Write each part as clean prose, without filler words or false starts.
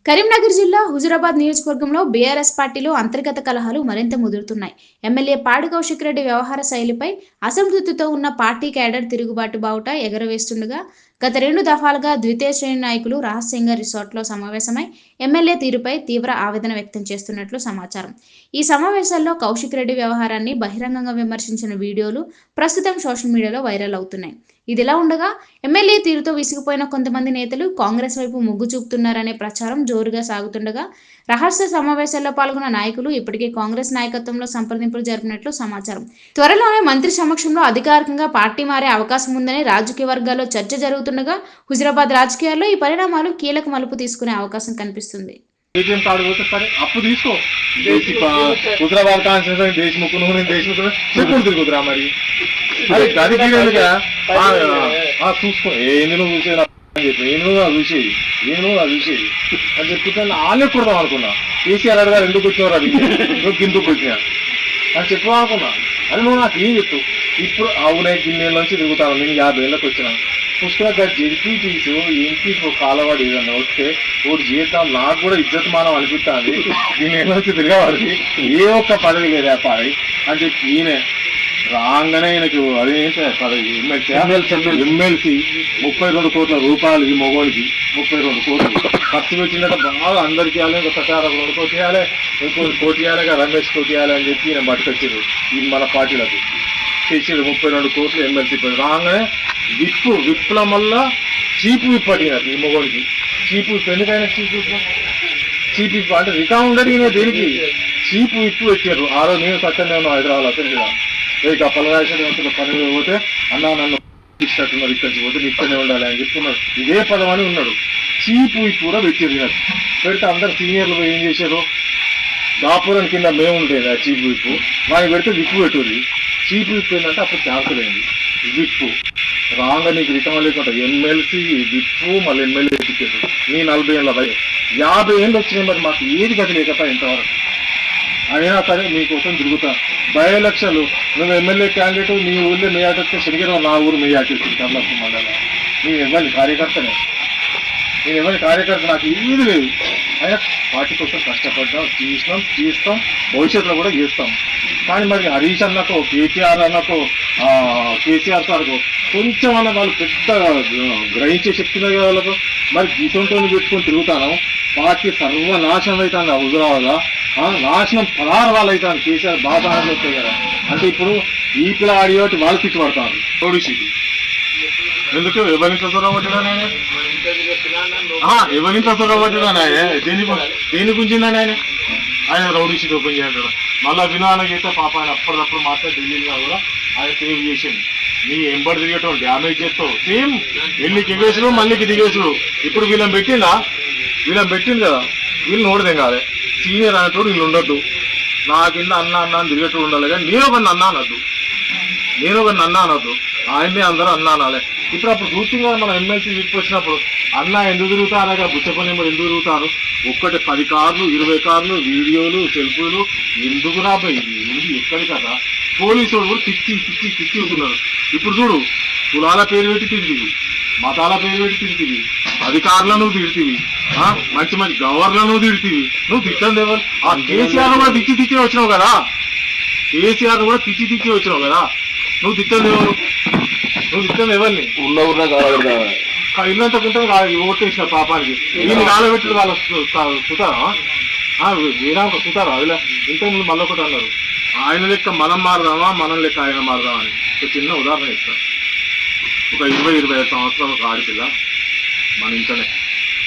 కరీంనగర్ జిల్లా హుజురాబాద్ నియోజకవర్గంలో బీఆర్ఎస్ పార్టీలో అంతర్గత కలహాలు మరింత ముదురుతున్నాయి. ఎమ్మెల్యే పాడి కౌశిక్ రెడ్డి వ్యవహార శైలిపై అసంతృప్తితో ఉన్న పార్టీ క్యాడర్ తిరుగుబాటు బావుట ఎగరవేస్తుండగా గత 2 దఫాలుగా ద్వితీయ శ్రేణి నాయకులు రహస్యంగా రిసార్ట్లో సమావేశమై ఎమ్మెల్యే తీరుపై తీవ్ర ఆవేదన వ్యక్తం చేస్తున్నట్లు సమాచారం. ఈ సమావేశాల్లో కౌశిక్ రెడ్డి వ్యవహారాన్ని బహిరంగంగా విమర్శించిన వీడియోలు ప్రస్తుతం సోషల్ మీడియాలో వైరల్ అవుతున్నాయి. ఇదిలా ఉండగా ఎమ్మెల్యే తీరుతో విసిగిపోయిన కొంతమంది నేతలు కాంగ్రెస్ వైపు మొగ్గు చూపుతున్నారనే ప్రచారం జోరుగా సాగుతుండగా రహస్య సమావేశాల్లో పాల్గొన్న నాయకులు ఇప్పటికే కాంగ్రెస్ నాయకత్వంలో సంప్రదింపులు జరిపినట్లు సమాచారం. త్వరలోనే మంత్రి సమక్షంలో అధికారికంగా పార్టీ మారే అవకాశం ఉందని రాజకీయ వర్గాల్లో చర్చ జరుగుతుండగా హుజురాబాద్ రాజకీయాల్లో ఈ పరిణామాలు కీలక మలుపు తీసుకునే అవకాశం కనిపిస్తుంది. అప్పు తీసుకో హుజరాబాద్ కాన్స్టిట్యూషన్ దేశముఖ్ తిరుగుతురా మరి అది గదిగా చూసుకో ఏంది నువ్వు చూసేది చూసి అని చెప్తుంటే వాళ్ళే కుడదాం అనుకున్నా. కేసీఆర్ గారు ఎందుకు వచ్చేవారు అది నువ్వు కిందకు వచ్చినా అని చెప్పుదాం అనుకున్నా. అది నువ్వు నాకు ఏం చెప్పు. ఇప్పుడు అవునే గిన్నెల నుంచి తిరుగుతాను. నేను 50 ఏళ్ళకి వచ్చినా పుస్తక జడ్పీ తీసు ఎంపీ కాలవాడు ఏదన్నా వస్తే ఒకటి చేద్దాం నాకు కూడా ఇజ్జత్ మానం అనిపిస్తుంది. గిన్నెల నుంచి తిరగవాడికి ఏ ఒక్క పదవి లేదా పదవి అని చెప్పి ఈయన రాగానే ఈయనకు అదేంటే పదవి ఎమ్మెల్సీ 32 కోట్ల రూపాయలు ఈ మొగోడికి 32 కోట్లు ఖర్చు పెట్టినట్టు బాగా అందరికి ఇవ్వాలి. ఇంకా సకారం 2 కోట్లు ఇవ్వాలి, ఇంకొక కోటి ఇవ్వాలి, రమేష్ కోటి ఇవ్వాలి అని చెప్పి ఈయన పట్టుకొచ్చారు. ఈ మన పార్టీలకు చేసాడు 32 కోట్లు ఎమ్మెల్సీ రాగానే విప్పుల వల్ల చీపు విప్పు అడిగినారు ఈ మొగోడికి. చీపు విప్పు ఎందుకైనా చీపు విప్పు అంటే రికా ఉండడు ఈయన దేనికి చీపు విప్పు పెట్టారు. ఆ రోజు నేను సత్యం నేను హైదరాబాద్ అసలు ఇక పలరాసిన పని పోతే అన్న నన్ను ఇష్టట్టున్నారు, ఇక్కడికి పోతే ఇక్కడనే ఉండాలి అని చెప్తున్నారు. ఇదే పదం అని ఉన్నాడు. చీపు విప్పు కూడా పెట్టారు. పెడితే అందరు సీనియర్లు ఏం చేశారు, దాపురం కింద మేము ఉండేది ఆ చీపు విప్పు వాడిని పెడితే విప్పు పెట్టుది. చీపు విప్పు ఏంటంటే అప్పుడు క్యాన్సల్ అయింది. విప్పు రాగా నీకు రిటర్న్ లేకుండా ఎమ్మెల్సీ విప్పు మళ్ళీ ఎమ్మెల్యే ఎక్కించారు. నీ 40 ఏళ్ళ 50 ఏళ్ళు వచ్చినాయి. మరి మాకు ఏది గతి లేకపోతే ఇంతవరకు అయినా సరే మీకోసం తిరుగుతా. 10 లక్షలు నువ్వు ఎమ్మెల్యే క్యాండిడేట్ నీ ఊళ్ళో మేయాట వస్తే శనిగిరం నా ఊరు మేయాట కమలాపు మండలం. నేను ఎవరిని కార్యకర్తనే, నాకు ఏది లేదు. అయినా పార్టీ కోసం కష్టపడ్డాం, చేస్తాం భవిష్యత్తులో కూడా చేస్తాం. కానీ మరి హరీష్ అన్నకో కేటీఆర్ అన్నకో కేసీఆర్ సార్కో కొంచెం అన్న వాళ్ళు పెద్ద గ్రహించే శక్తి వాళ్ళకు మరి గీతంతో పెట్టుకొని తిరుగుతాను. పార్టీ సర్వనాశనం అవుతాను. హుజురాబాద్ నాశనం పదార్థాలు అవుతాను. కేసీఆర్ బాగా అవుతాయి కదా. అంటే ఇప్పుడు ఈ పిల్ల ఆడియోటి వాళ్ళు తిట్టు పడతారు. తోడిసిది ఎందుకు ఎవరింట్లో చొరవబడ్డా ఎవరింట్లో చొరవబడ్డా దేని గురించిందని ఆయన రౌడీ షీట్ ఓపెన్ చేయంటాడు. మళ్ళీ వినాలకి అయితే పాప ఆయన అప్పటికప్పుడు మాత్రం ఢిల్లీలో కూడా ఆయన సేవ్ చేసింది. నీ ఎంబడి తిరిగేటో డ్యామేజ్ చేస్తావు. సేమ్ వెళ్ళికి ఎగేసుడు మళ్ళీకి దిగేసుడు. ఇప్పుడు వీళ్ళని పెట్టింది కదా, వీళ్ళు నోడదేం కాదే. సీనియర్ అనేటోడు వీళ్ళు ఉండొద్దు. నా కింద అన్న అని తిరిగేటోడు ఉండాలి. కానీ నేను ఒక అన్న అనొద్దు. ఆయన్ని అందరూ అన్న అనాలి. ఇప్పుడు అప్పుడు చూస్తుందా మన ఎమ్మెల్సీ వీటికి వచ్చినప్పుడు అన్న ఎందుకు తిరుగుతారు, అక్కడ బుచ్చపల్లి నెంబర్ ఎందుకు తిరుగుతారు, 10 కార్లు 20 కార్లు వీడియోలు సెల్ఫీలు ఎందుకు రాబోయి ఇది ఎక్కడి కదా. పోలీసు కూడా తిట్టి ఉంటున్నారు. ఇప్పుడు చూడు, కులాల పేరు పెట్టి తిరిగివి, మతాల పేరు పెట్టి తిరిగివి, అధికారులను తిడితివి, మంచి గవర్నర్లను తిడితివి. నువ్వు తిట్టండి ఎవరు? ఆ కేసీఆర్ కూడా తిట్టి వచ్చినావు కదా. నువ్వు తిట్టండి ఎవరు? నువ్వు తిట్టండి ఎవరిని? ఇల్లంతా ఉంటుంది ఓటేసిన పాపానికి వీళ్ళు కాలబెట్టి వాళ్ళు సుతారా వీరాంక సుతారా అదిలా ఇంతకుముందు మళ్ళీ ఒకటి అన్నారు, ఆయన లెక్క మనం మారదామా మనం లెక్క ఆయన మారదామా అని. ఒక చిన్న ఉదాహరణ ఇస్తాను. ఒక 20-25 సంవత్సరాల ఒక ఆడపిల్ల మన ఇంట్లోనే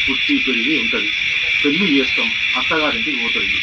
పుట్టి పెరిగి ఉంటుంది. పెళ్లి చేస్తాం, అత్తగారింటికి పోతుంది.